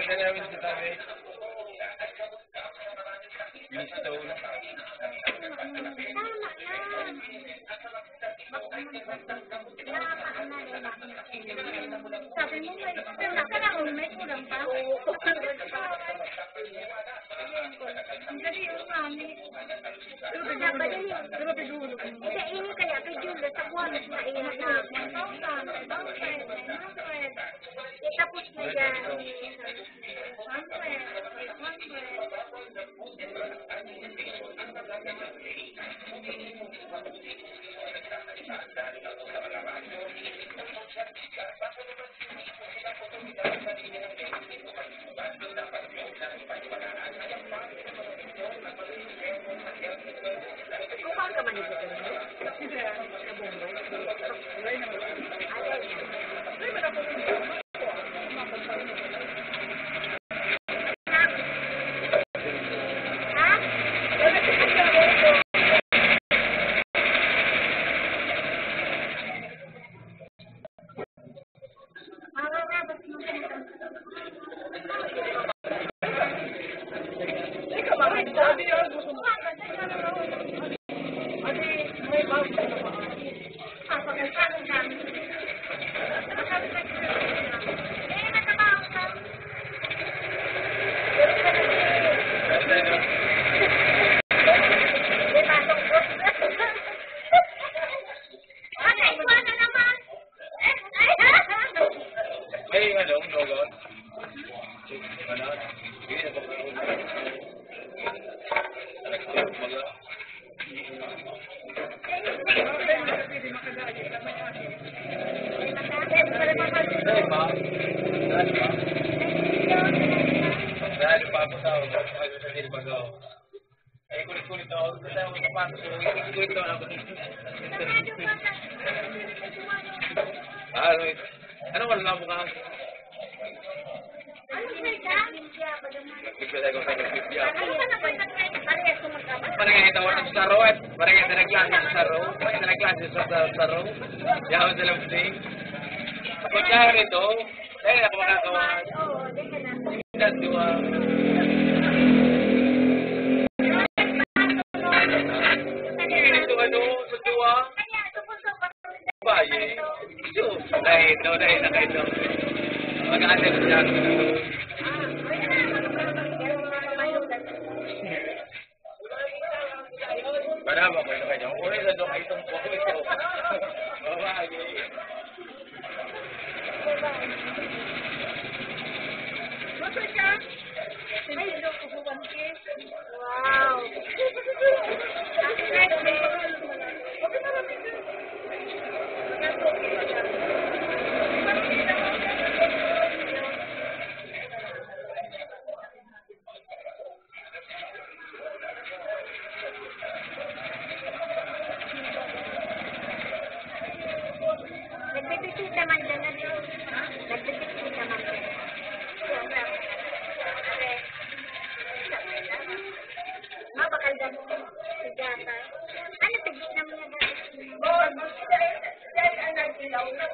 Nakita namin sa tabi. Stone. Sabi mo, may kulang pa. Ang gabi yung mami. Hindi, ini kaya kay Julia sa buwanas na iyan na. Tapos na yan. Kumain ka man ito. May ano, nogon. Ano? Hindi na dahil pa ako tao, ako sa Dilbagaw. Ay, kulit-kulit ako. Kasi ako kapatid ko, kulit-kulit ako. Ano wala na bukas? Ano ka? Bigla ko sa Biblia. Ano ka na ba parehas sumagkama? Parang kita wala sa road. Parang kita nagklase sa road. Parang kita nagklase sa road. Yaw sa lamsing. Pagkakaroon nito, dahil ako makakawa. Oo, di ka na. Hindi dua. Ito ano, sa dua. Baye. Ito. Dahil na kayo. Mag-aasal siya. Marama ko yung kanyang. Ulit na doon itong buko ito. Babae. Masa siya? Ay, wow. Nagbibisita man dyan na doon. Nagbibisita man dyan. Mabakal dyan mo. Sigata. Ano tigit naman yan? Oo, dahil ang nagdilaw na